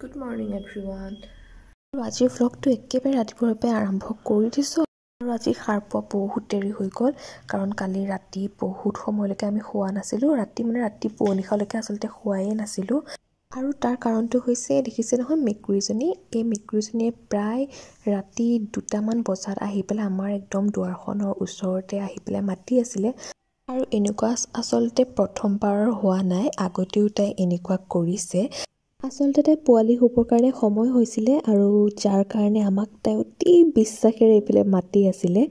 Good morning everyone. আজিৰ vlogটো একেবাৰে ৰাতিপুৱাৰ পৰা আৰম্ভ কৰি দিছো আৰু আজি সাৰ পোৱা বহুত দেৰি হৈ গ'ল কাৰণ কালি ৰাতি বহুত সময়লৈকে আমি শুৱা নাছিলো ৰাতি পুৱনিখালৈকে আসলতে শুৱাই নাছিলো আৰু তাৰ কাৰণটো হৈছে দেখিছে নহয় মেকুৰীজনী এই মেকুৰীজনীয়ে প্ৰায় ৰাতি 2টা মান বজাত আহি পেলাই আমাৰ একদম দুৱাৰখনৰ ওচৰতে আহি পেলাই মাতি আছিল আৰু এনেকুৱা আসলতে প্ৰথমবাৰ হোৱা নাই আগতেও তাই এনেকুৱা কৰিছে আসলতে তাই পোৱালি হ'বৰ কাৰণে সময় হৈছিলে আৰু যাৰ কাৰণে আমাক তাই অতি বিশ্বাসেৰে এইফালে মাতি আছিলে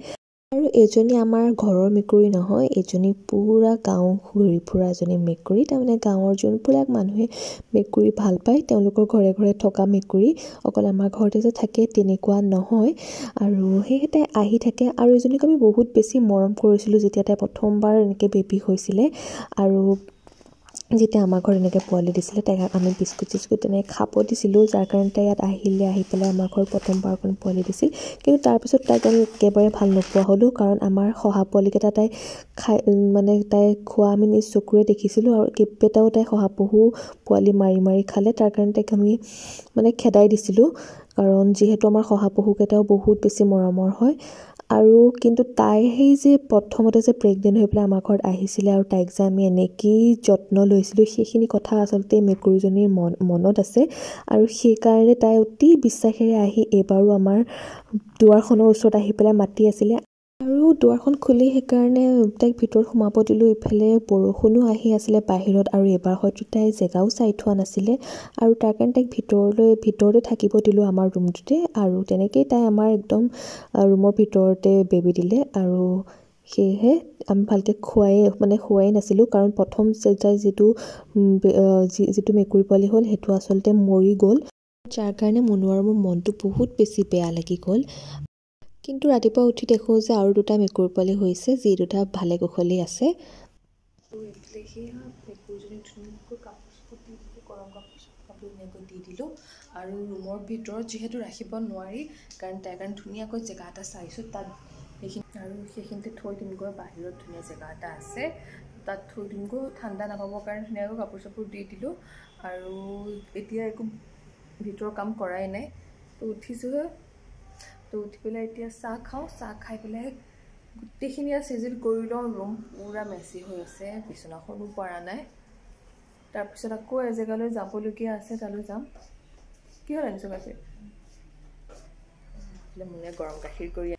আৰু এজনী আমাৰ ঘৰৰ মেকুৰী নহয় এজনী পুৰা গাঁও ঘূৰি ফুৰা এজনী মেকুৰী তাৰমানে গাঁৱৰ যোনবিলাক মানুহে মেকুৰী ভাল পায় তেওঁলোকৰ ঘৰে ঘৰে থকা মেকুৰী অকল আমাৰ ঘৰতে যে থাকে তেনেকুৱা নহয় আৰু হেহেতে আহি থাকে আৰু এজনীক আমি বহুত বেছি মৰম কৰিছিলো যেতিয়া তাই প্ৰথমবাৰ এনেকৈ বেবী হৈছিলে আৰু যেতিয়া আমাৰ ঘৰ এনেকৈ পোৱালি দিছিলে তাইক আমি বিস্কুট তেনে খাব দিছিলোঁ যাৰ কাৰণে তাই ইয়াত আহি পেলাই আমাৰ ঘৰ প্ৰথমবাৰ পোৱালি দিছিল কিন্তু তাৰপিছত তাইক আমি একেবাৰে ভাল নোপোৱা হ'লোঁ কাৰণ আমাৰ শহা পোৱালিকেইটা তাই তাই খোৱা আমি নিজ চকুৰে দেখিছিলোঁ আৰু কেইবাটাও তাই শহাপহু পোৱালি মাৰি খালে তাৰ কাৰণে তাইক আমি খেদাই দিছিলোঁ কাৰণ যিহেতু আমাৰ শহাপহুকেইটাও বহুত বেছি মৰমৰ হয় আৰু কিন্তু তাই সেই যে প্ৰথমতে যে প্ৰেগনেন্ট হৈ পেলাই আমাৰ ঘৰত আহিছিলে আৰু তাইক যে আমি এনেকৈ যত্ন লৈছিলোঁ সেইখিনি কথা আসলতে মেকুৰীজনীৰ মনত আছে আৰু সেই কাৰণে তাই অতি বিশ্বাসেৰে আহি এবাৰো আমাৰ দুৱাৰখনৰ ওচৰত আহি পেলাই মাতি আছিলে আৰু দুৱাৰখন খুলি সেইকাৰণে তাইক ভিতৰত সোমাব দিলোঁ ইফালে বৰষুণো আহি আছিলে বাহিৰত আৰু এবাৰ হয়তো তাই জেগাও চাই থোৱা নাছিলে আৰু তাৰ কাৰণে তাইক ভিতৰতে থাকিব দিলোঁ আমাৰ ৰুমটোতে আৰু তেনেকেই তাই আমাৰ একদম ৰুমৰ ভিতৰতে বেবী দিলে আৰু সেয়েহে আমি ভালকৈ খোৱাই নাছিলোঁ কাৰণ প্ৰথম তাই যিটো মেকুৰী পোৱালি হ'ল সেইটো আসলতে মৰি গ'ল যাৰ কাৰণে মনো আৰু মোৰ মনটো বহুত বেছি বেয়া লাগি গ'ল কিন্তু ৰাতিপুৱা উঠি দেখোঁ যে আৰু 2টা মেকুৰী পোৱালি হৈছে যি 2টা ভালে কুশলেই আছে গৰম কাপোৰ এনেকৈ দি দিলোঁ আৰু ৰুমৰ ভিতৰত যিহেতু ৰাখিব নোৱাৰি কাৰণ তাইৰ কাৰণে ধুনীয়াকৈ জেগা এটা চাইছোঁ তাত সেইখিনিতে থৈ দিমগৈ বাহিৰত ধুনীয়া জেগা এটা আছে তাত থৈ দিমগৈ ঠাণ্ডা নাপাবৰ কাৰণে ধুনীয়াকৈ কাপোৰ চাপোৰ দি দিলোঁ আৰু এতিয়া একো ভিতৰৰ কাম কৰাই নাই তো উঠিছোঁহে তো উঠি পেলাই এতিয়া চাহ খাওঁ চাহ খাই পেলাই গোটেইখিনি চিজিল কৰি লওঁ ৰুম পুৰা মেচি হৈ আছে বিচনাখনো পৰা নাই তাৰপিছত আকৌ এজেগালৈ যাবলগীয়া আছে তালৈ যাম কি হ'ল আনিছোঁ গাখীৰ মোনে গৰম গাখীৰ কৰি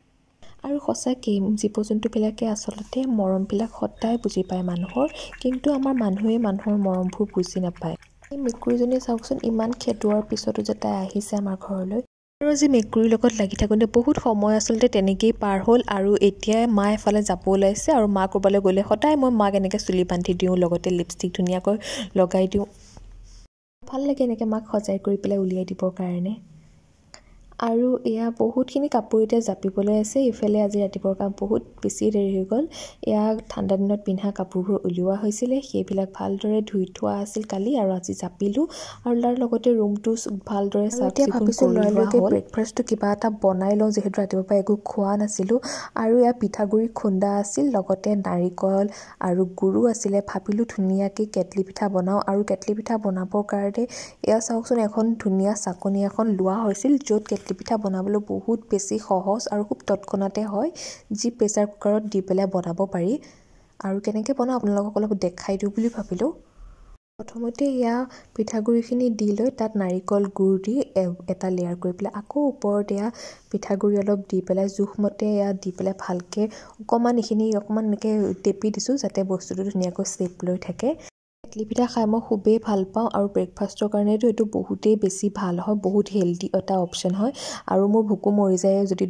আৰু সঁচাকৈ জীৱ জন্তুবিলাকে আসলতে মৰমবিলাক সদায় বুজি পায় মানুহৰ কিন্তু আমাৰ মানুহে মানুহৰ মৰমবোৰ বুজি নাপায় এই মেকুৰীজনী চাওকচোন ইমান খেদোৱাৰ পিছতো যে তাই আহিছে আমাৰ ঘৰলৈ আৰু আজি মেকুৰীৰ লগত লাগি থাকোঁতে বহুত সময় আসলতে তেনেকেই পাৰ হ'ল আৰু এতিয়া মা এফালে যাব ওলাইছে আৰু মা ক'ৰবালৈ গ'লে সদায় মই মাক এনেকৈ চুলি বান্ধি দিওঁ লগতে লিপষ্টিক ধুনীয়াকৈ লগাই দিওঁ ভাল লাগে এনেকৈ মাক সজাই কৰি পেলাই উলিয়াই দিবৰ কাৰণে আৰু এয়া বহুতখিনি কাপোৰ এতিয়া জাপিবলৈ আছে ইফালে আজি ৰাতিপুৱাৰ কাম বহুত বেছি দেৰি হৈ গ'ল এয়া ঠাণ্ডা দিনত পিন্ধা কাপোৰবোৰ উলিওৱা হৈছিলে সেইবিলাক ভালদৰে ধুই থোৱা আছিল কালি আৰু আজি জাপিলোঁ আৰু তাৰ লগতে ৰুমটো ভালদৰে চাফ চিকুণ কৰি লোৱা হ'ল ব্ৰেকফাষ্টটো কিবা এটা বনাই লওঁ যিহেতু ৰাতিপুৱাৰ পৰা একো খোৱা নাছিলোঁ আৰু এয়া পিঠাগুড়ি খুন্দা আছিল লগতে নাৰিকল আৰু গুৰো আছিলে ভাবিলোঁ ধুনীয়াকৈ কেটলি পিঠা বনাওঁ আৰু কেটলি পিঠা বনাবৰ কাৰণে এয়া চাওকচোন এখন ধুনীয়া চাকনি এখন লোৱা হৈছিল য'ত কেটলি পিঠা বনাবলৈ বহুত বেছি সহজ আৰু খুব তৎক্ষণাতে হয় যি প্ৰেছাৰ কুকাৰত দি পেলাই বনাব পাৰি আৰু কেনেকৈ বনাওঁ আপোনালোকক অলপ দেখাই দিওঁ বুলি ভাবিলোঁ প্ৰথমতে এয়া পিঠাগুড়িখিনি দি লৈ তাত নাৰিকল গুড় দি এটা লেয়াৰ কৰি পেলাই আকৌ ওপৰত এয়া পিঠাগুড়ি অলপ দি পেলাই জোখমতে এয়া দি পেলাই ভালকৈ অকণমান এনেকৈ টেপি দিছোঁ যাতে বস্তুটো ধুনীয়াকৈ শ্বেপ লৈ থাকে কেটলি পিঠা খাই মই খুবেই ভাল পাওঁ আৰু ব্ৰেকফাষ্টৰ কাৰণেতো এইটো বহুতেই বেছি ভাল হয় বহুত হেল্ডি এটা অপশ্যন হয় আৰু মোৰ ভোকো মৰি যায় যদি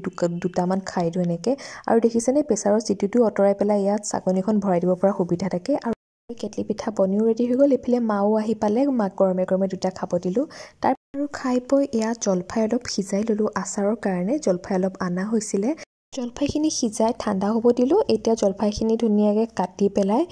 2টামান খাই দিওঁ এনেকৈ আৰু দেখিছেনে প্ৰেছাৰৰ চিটিটো আঁতৰাই পেলাই ইয়াত চাকনিখন ভৰাই দিব পৰা সুবিধা থাকে আৰু কেটলি পিঠা বনিও ৰেডি হৈ গ'ল ইফালে মাও আহি পালে মাক গৰমে 2টা খাব দিলোঁ তাৰ আৰু খাই বৈ এয়া জলফাই অলপ সিজাই ল'লোঁ আচাৰৰ কাৰণে জলফাই অলপ অনা হৈছিলে জলফাইখিনি সিজাই ঠাণ্ডা হ'ব দিলোঁ এতিয়া জলফাইখিনি ধুনীয়াকৈ কাটি পেলাই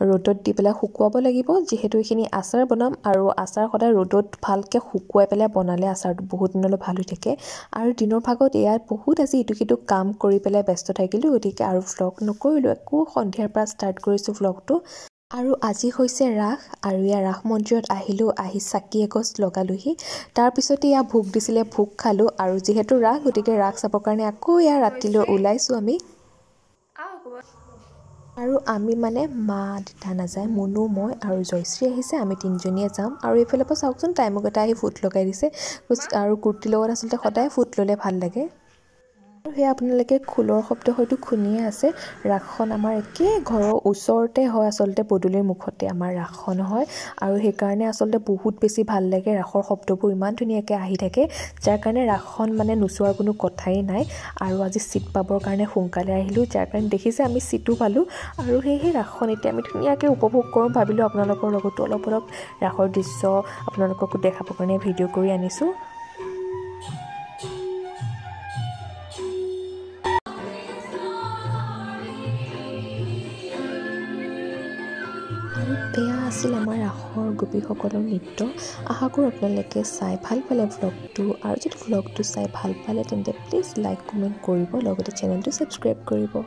ৰ'দত দি পেলাই শুকুৱাব লাগিব যিহেতু এইখিনি আচাৰ বনাম আৰু আচাৰ সদায় ৰ'দত ভালকৈ শুকুৱাই পেলাই বনালে আচাৰটো বহুত দিনলৈ ভাল হৈ থাকে আৰু দিনৰ ভাগত ইয়াত বহুত আজি ইটো সিটো কাম কৰি পেলাই ব্যস্ত থাকিলোঁ গতিকে আৰু ভ্লগ নকৰিলোঁ একো সন্ধিয়াৰ পৰা ষ্টাৰ্ট কৰিছোঁ ভ্লগটো আৰু আজি হৈছে ৰাস আৰু ইয়াৰ ৰাস মন্দিৰত আহিলোঁ আহি চাকি এগছ লগালোহি তাৰপিছতে ইয়াৰ ভোগ দিছিলে ভোগ খালোঁ আৰু যিহেতু ৰাস গতিকে ৰাস চাবৰ কাৰণে আকৌ ইয়াৰ ৰাতিলৈ ওলাইছোঁ আমি আৰু আমি মানে মা দেউতা নাযায় মুনু মই আৰু জয়শ্ৰী আহিছে আমি তিনিজনীয়ে যাম আৰু এইফালৰ পৰা চাওকচোন টাইমক এটা আহি ফুট লগাই দিছে আৰু কুৰ্তিৰ লগত আচলতে সদায় ফুট ল'লে ভাল লাগে আৰু সেয়া আপোনালোকে খোলৰ শব্দ হয়তো শুনিয়ে আছে ৰাসখন আমাৰ একে ঘৰৰ ওচৰতে হয় আচলতে পদূলিৰ মুখতে আমাৰ ৰাসখন হয় আৰু সেইকাৰণে আচলতে বহুত বেছি ভাল লাগে ৰাসৰ শব্দবোৰ ইমান ধুনীয়াকৈ আহি থাকে যাৰ কাৰণে ৰাসখন মানে নোচোৱাৰ কোনো কথাই নাই আৰু আজি চিট পাবৰ কাৰণে সোনকালে আহিলোঁ যাৰ কাৰণে দেখিছে আমি চিটো পালোঁ আৰু সেই ৰাসখন এতিয়া আমি ধুনীয়াকৈ উপভোগ কৰোঁ ভাবিলোঁ আপোনালোকৰ লগতো অলপ ৰাসৰ দৃশ্য আপোনালোককো দেখাবৰ কাৰণে ভিডিঅ' কৰি আনিছোঁ আৰু এয়া আছিল আমাৰ ৰাসৰ গোপীসকলৰ নৃত্য আশা কৰোঁ আপোনালোকে চাই ভাল পালে ভ্লগটো আৰু যদি ভ্লগটো চাই ভাল পালে তেন্তে প্লিজ লাইক কমেণ্ট কৰিব লগতে চেনেলটো ছাবস্ক্ৰাইব কৰিব